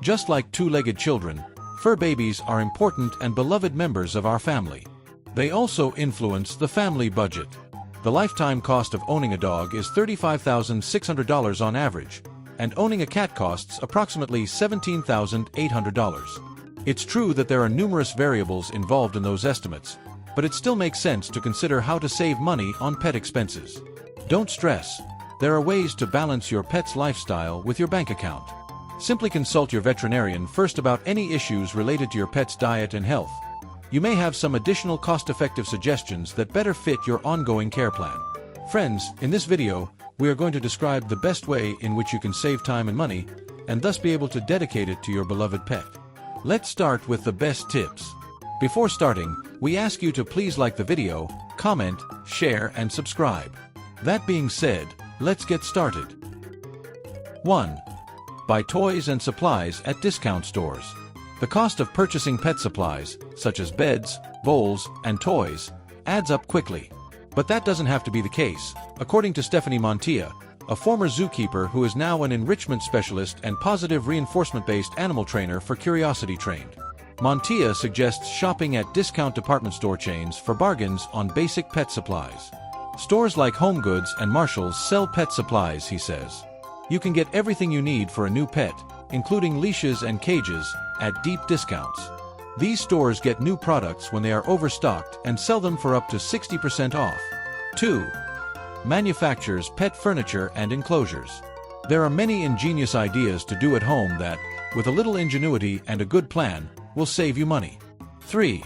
Just like two-legged children, fur babies are important and beloved members of our family. They also influence the family budget. The lifetime cost of owning a dog is $35,600 on average, and owning a cat costs approximately $17,800. It's true that there are numerous variables involved in those estimates, but it still makes sense to consider how to save money on pet expenses. Don't stress. There are ways to balance your pet's lifestyle with your bank account. Simply consult your veterinarian first about any issues related to your pet's diet and health. You may have some additional cost-effective suggestions that better fit your ongoing care plan. Friends, in this video, we are going to describe the best way in which you can save time and money, and thus be able to dedicate it to your beloved pet. Let's start with the best tips. Before starting, we ask you to please like the video, comment, share, and subscribe. That being said, let's get started. 1. Buy toys and supplies at discount stores. The cost of purchasing pet supplies, such as beds, bowls, and toys, adds up quickly. But that doesn't have to be the case, according to Stephanie Montilla, a former zookeeper who is now an enrichment specialist and positive reinforcement-based animal trainer for Curiosity Trained. Montilla suggests shopping at discount department store chains for bargains on basic pet supplies. Stores like HomeGoods and Marshalls sell pet supplies, he says. You can get everything you need for a new pet, including leashes and cages, at deep discounts. These stores get new products when they are overstocked and sell them for up to 60% off. 2. Manufactures pet furniture and enclosures. There are many ingenious ideas to do at home that, with a little ingenuity and a good plan, will save you money. 3.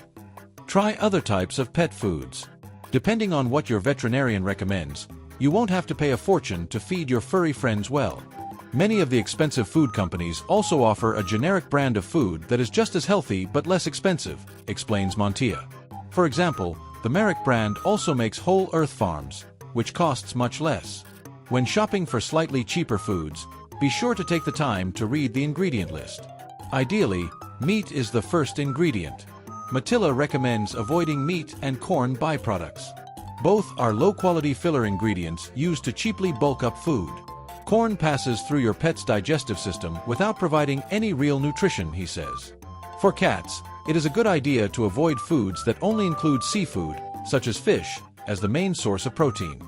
Try other types of pet foods. Depending on what your veterinarian recommends, you won't have to pay a fortune to feed your furry friends well. Many of the expensive food companies also offer a generic brand of food that is just as healthy but less expensive, explains Montilla. For example, the Merrick brand also makes whole earth farms, which costs much less. When shopping for slightly cheaper foods, be sure to take the time to read the ingredient list. Ideally, meat is the first ingredient. Montilla recommends avoiding meat and corn byproducts. Both are low-quality filler ingredients used to cheaply bulk up food. Corn passes through your pet's digestive system without providing any real nutrition, he says. For cats, it is a good idea to avoid foods that only include seafood, such as fish, as the main source of protein.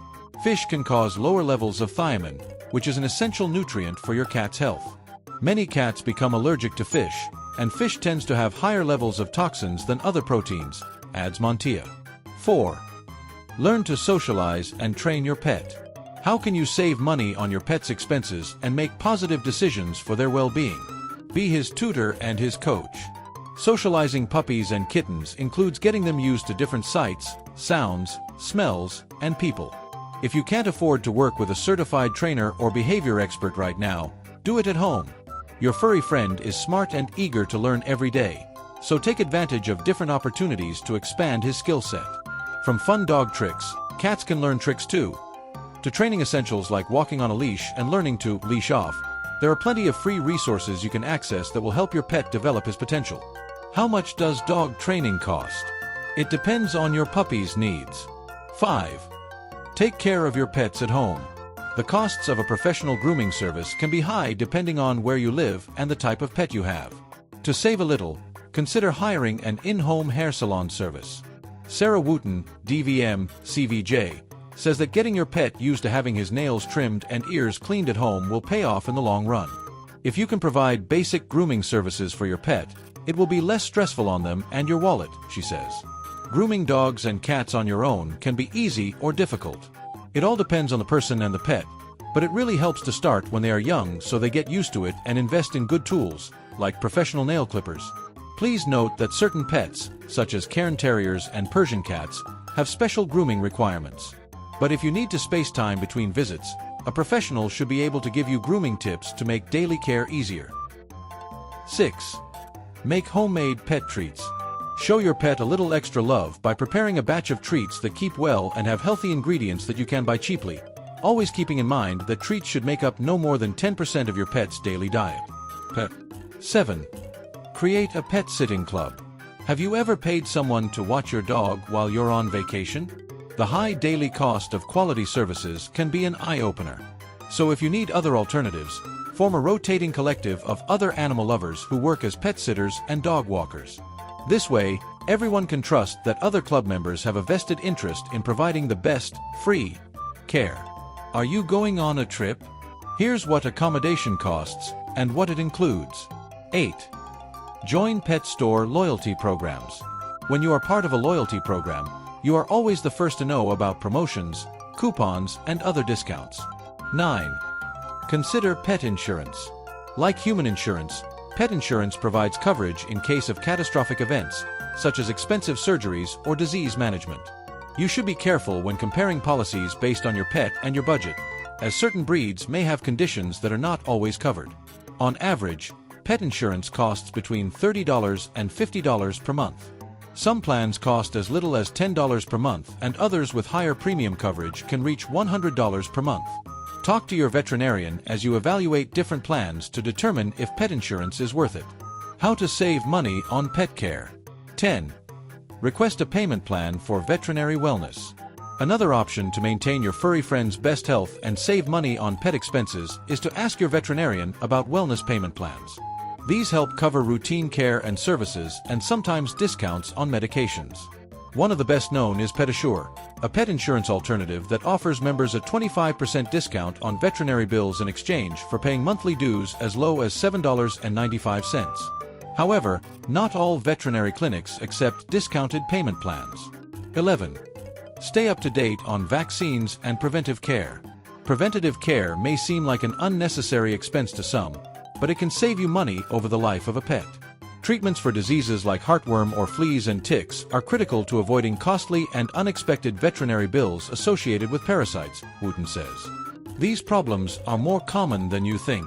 Fish can cause lower levels of thiamine, which is an essential nutrient for your cat's health. Many cats become allergic to fish, and fish tends to have higher levels of toxins than other proteins, adds Montilla. 4. Learn to socialize and train your pet. How can you save money on your pet's expenses and make positive decisions for their well-being? Be his tutor and his coach. Socializing puppies and kittens includes getting them used to different sights, sounds, smells, and people. If you can't afford to work with a certified trainer or behavior expert right now, do it at home. Your furry friend is smart and eager to learn every day, so take advantage of different opportunities to expand his skill set. From fun dog tricks, cats can learn tricks too. To training essentials like walking on a leash and learning to leash off, there are plenty of free resources you can access that will help your pet develop his potential. How much does dog training cost? It depends on your puppy's needs. 5. Take care of your pets at home. The costs of a professional grooming service can be high depending on where you live and the type of pet you have. To save a little, consider hiring an in-home hair salon service. Sarah Wooten, DVM, CVJ, says that getting your pet used to having his nails trimmed and ears cleaned at home will pay off in the long run. If you can provide basic grooming services for your pet, it will be less stressful on them and your wallet, she says. Grooming dogs and cats on your own can be easy or difficult. It all depends on the person and the pet, but it really helps to start when they are young so they get used to it and invest in good tools, like professional nail clippers. Please note that certain pets, such as Cairn Terriers and Persian cats, have special grooming requirements. But if you need to space time between visits, a professional should be able to give you grooming tips to make daily care easier. 6. Make homemade pet treats. Show your pet a little extra love by preparing a batch of treats that keep well and have healthy ingredients that you can buy cheaply, always keeping in mind that treats should make up no more than 10% of your pet's daily diet. 7. Create a pet sitting club. Have you ever paid someone to watch your dog while you're on vacation? The high daily cost of quality services can be an eye-opener. So if you need other alternatives, Form a rotating collective of other animal lovers who work as pet sitters and dog walkers. This way, everyone can trust that other club members have a vested interest in providing the best, free care. Are you going on a trip? Here's what accommodation costs and what it includes. 8. Join pet store loyalty programs. When you are part of a loyalty program, you are always the first to know about promotions, coupons, and other discounts. 9. Consider pet insurance. Like human insurance, pet insurance provides coverage in case of catastrophic events, such as expensive surgeries or disease management. You should be careful when comparing policies based on your pet and your budget, as certain breeds may have conditions that are not always covered. On average, pet insurance costs between $30 and $50 per month. Some plans cost as little as $10 per month, and others with higher premium coverage can reach $100 per month. Talk to your veterinarian as you evaluate different plans to determine if pet insurance is worth it. How to save money on pet care. 10. Request a payment plan for veterinary wellness. Another option to maintain your furry friend's best health and save money on pet expenses is to ask your veterinarian about wellness payment plans. These help cover routine care and services and sometimes discounts on medications. One of the best known is PetAssure, a pet insurance alternative that offers members a 25% discount on veterinary bills in exchange for paying monthly dues as low as $7.95. However, not all veterinary clinics accept discounted payment plans. 11. Stay up to date on vaccines and preventive care. Preventative care may seem like an unnecessary expense to some, but it can save you money over the life of a pet. Treatments for diseases like heartworm or fleas and ticks are critical to avoiding costly and unexpected veterinary bills associated with parasites, Wooten says. These problems are more common than you think.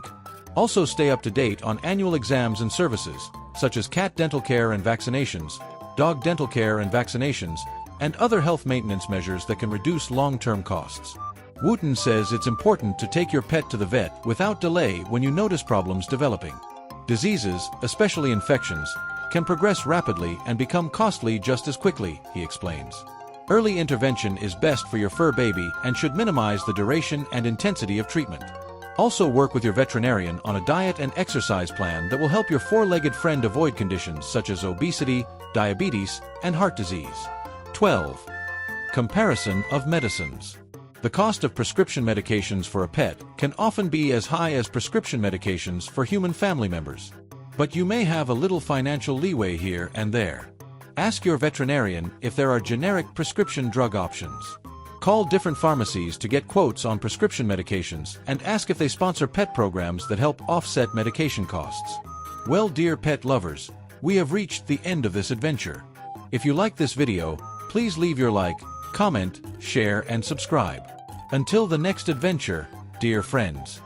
Also stay up to date on annual exams and services, such as cat dental care and vaccinations, dog dental care and vaccinations, and other health maintenance measures that can reduce long-term costs. Wooten says it's important to take your pet to the vet without delay when you notice problems developing. Diseases, especially infections, can progress rapidly and become costly just as quickly, he explains. Early intervention is best for your fur baby and should minimize the duration and intensity of treatment. Also work with your veterinarian on a diet and exercise plan that will help your four-legged friend avoid conditions such as obesity, diabetes, and heart disease. 12. Comparison of medicines. The cost of prescription medications for a pet can often be as high as prescription medications for human family members. But you may have a little financial leeway here and there. Ask your veterinarian if there are generic prescription drug options. Call different pharmacies to get quotes on prescription medications and ask if they sponsor pet programs that help offset medication costs. Well, dear pet lovers, we have reached the end of this adventure. If you like this video, please leave your like, comment, share, and subscribe. Until the next adventure, dear friends.